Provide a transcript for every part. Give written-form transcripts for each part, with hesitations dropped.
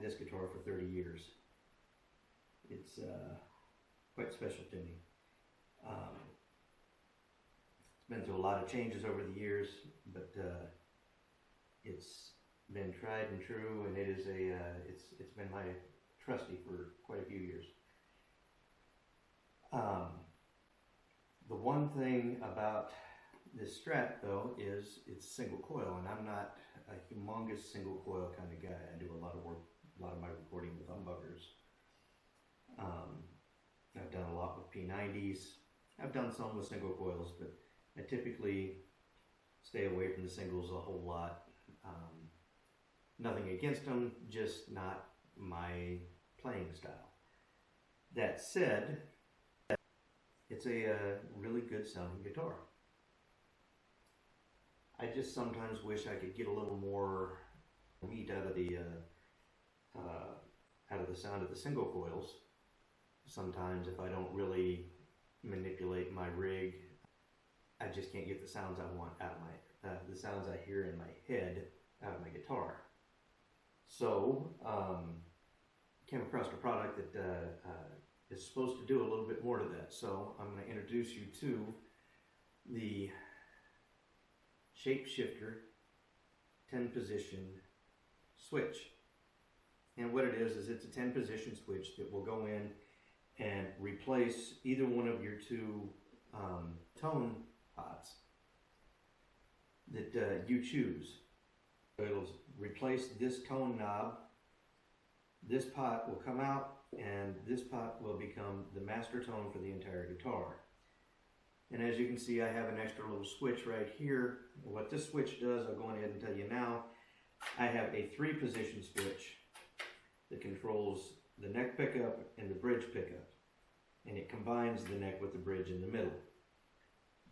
had this guitar for 30 years. It's quite special to me. It's been through a lot of changes over the years, but it's been tried and true, and it is it's been my trusty for quite a few years. The one thing about this Strat though is it's single coil, and I'm not a humongous single coil kind of guy. I do a lot of work, a lot of my recording with humbuckers. I've done a lot with P90s. I've done some with single coils, but I typically stay away from the singles a whole lot. Nothing against them, just not my playing style. That said, it's a really good sounding guitar. I just sometimes wish I could get a little more meat out of the sound of the single coils. Sometimes if I don't really manipulate my rig, I just can't get the sounds I want out of my, the sounds I hear in my head out of my guitar. So, came across a product that is supposed to do a little bit more to that. So I'm going to introduce you to the Shapeshifter 10 position switch. And what it is it's a 10 position switch that will go in and replace either one of your two tone pots that you choose. It'll replace this tone knob. This pot will come out, and this pot will become the master tone for the entire guitar. And as you can see, I have an extra little switch right here. What this switch does, I'll go ahead and tell you now. I have a 3-position switch that controls the neck pickup and the bridge pickup, and it combines the neck with the bridge in the middle.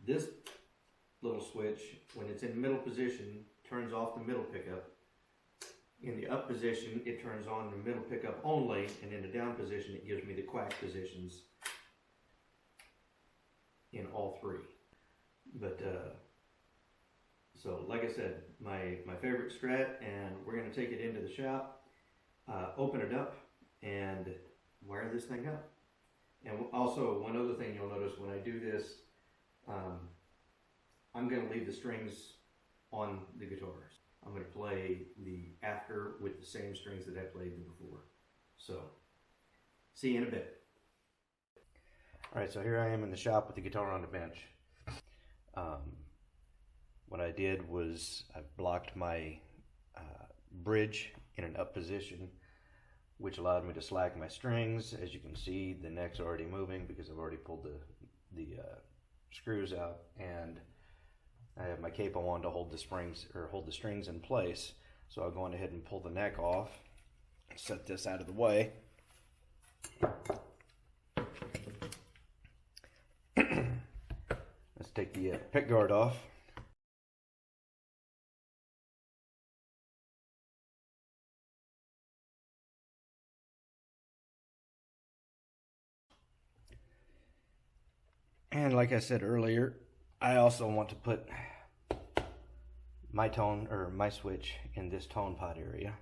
This little switch, when it's in middle position, turns off the middle pickup. In the up position, it turns on the middle pickup only, and in the down position, it gives me the quack positions in all three. But so like I said, my favorite Strat, and we're going to take it into the shop, open it up, and wire this thing up. And also, one other thing you'll notice when I do this, I'm going to leave the strings on the guitar. I'm going to play the after with the same strings that I played the before. So, see you in a bit. Alright, so here I am in the shop with the guitar on the bench. What I did was I blocked my bridge in an up position, which allowed me to slack my strings. As you can see, the neck's already moving because I've already pulled the screws out, and I have my capo on to hold the springs, or hold the strings in place. So I'll go on ahead and pull the neck off, set this out of the way. Let's take the pick guard off. And like I said earlier, I also want to put my tone, or my switch, in this tone pot area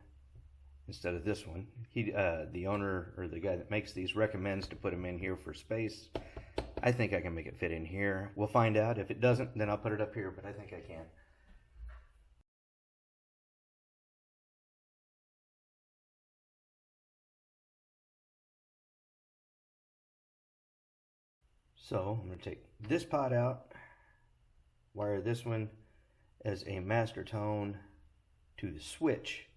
instead of this one. The owner, or the guy that makes these, recommends to put them in here for space. I think I can make it fit in here. We'll find out. If it doesn't, then I'll put it up here, but I think I can. So I'm going to take this pot out, wire this one as a master tone to the switch,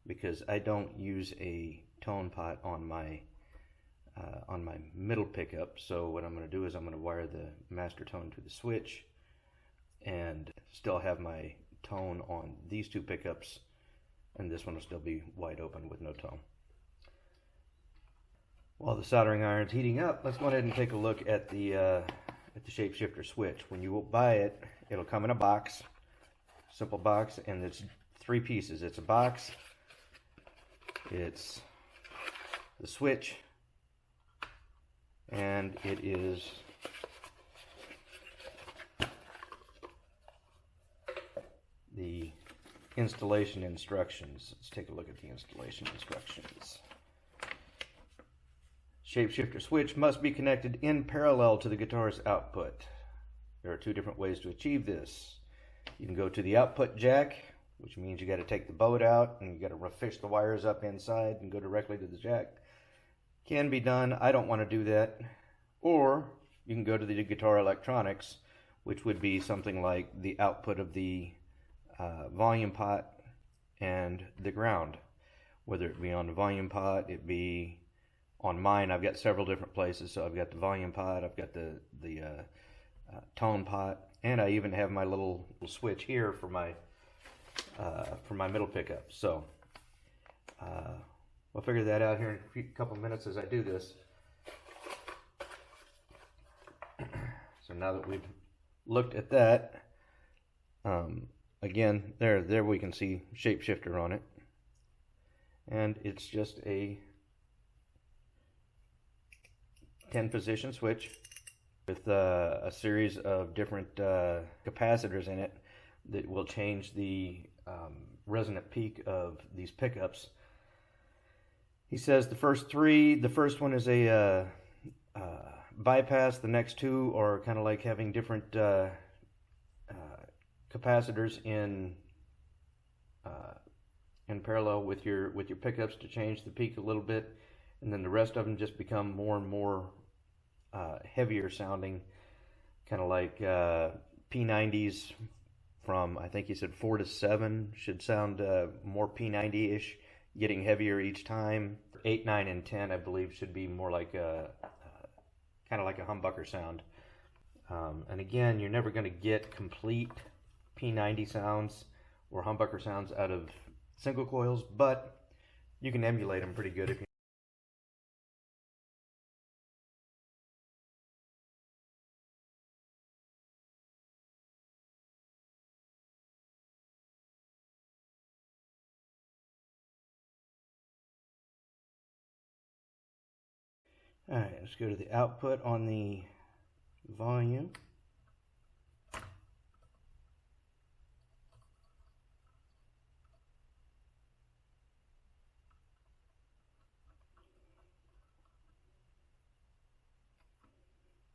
because I don't use a tone pot on my middle pickup. So what I'm going to do is I'm going to wire the master tone to the switch and still have my tone on these two pickups, and this one will still be wide open with no tone. While the soldering iron's heating up, let's go ahead and take a look at the Shapeshifter switch. When you buy it, it'll come in a box, simple box, and it's 3 pieces. It's a box, it's the switch, and it is the installation instructions. Let's take a look at the installation instructions. Shapeshifter switch must be connected in parallel to the guitar's output. There are two different ways to achieve this. You can go to the output jack, which means you got to take the boat out and you got to fish the wires up inside and go directly to the jack. Can be done. I don't want to do that. Or you can go to the guitar electronics, which would be something like the output of the volume pot and the ground. Whether it be on the volume pot, it be on mine. I've got several different places. So I've got the volume pot, I've got the tone pot, and I even have my little switch here for my middle pickup. So we'll figure that out here in a couple minutes as I do this. So now that we've looked at that, again, there we can see Shapeshifter on it, and it's just a 10 position switch with a series of different capacitors in it that will change the resonant peak of these pickups. He says the first one is a bypass. The next two are kind of like having different capacitors in parallel with your pickups to change the peak a little bit, and then the rest of them just become more and more heavier sounding, kind of like P90s from, I think he said 4 to 7 should sound more P90-ish, getting heavier each time. 8, 9, and 10 I believe should be more like a kind of like a humbucker sound. And again, you're never going to get complete P90 sounds or humbucker sounds out of single coils, but you can emulate them pretty good if you Alright, let's go to the output on the volume.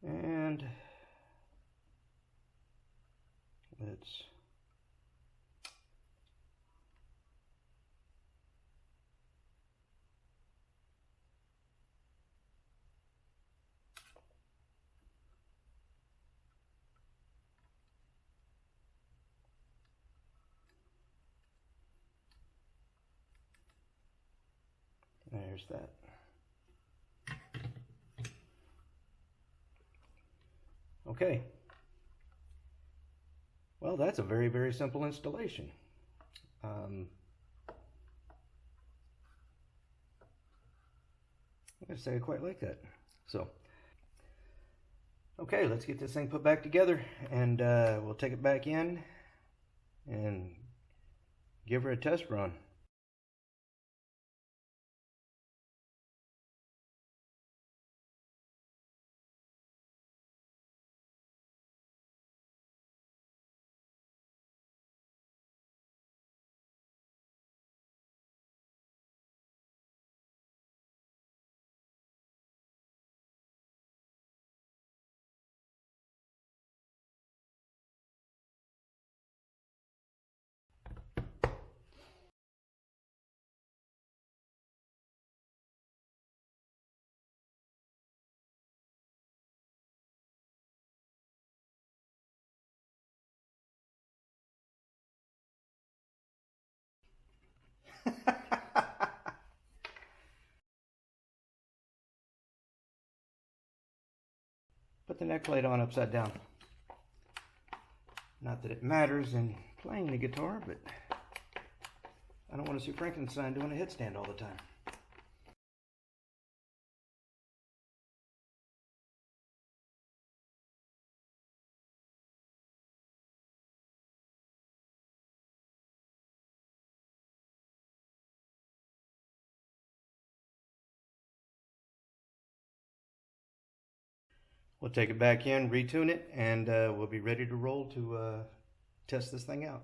And let's there's that. Okay. Well, that's a very, very simple installation. I'm going to say I quite like that. So, okay, let's get this thing put back together, and we'll take it back in and give her a test run. Put the neck plate on upside down. Not that it matters in playing the guitar, but I don't want to see Frankenstein doing a headstand all the time. We'll take it back in, retune it, and we'll be ready to roll to test this thing out.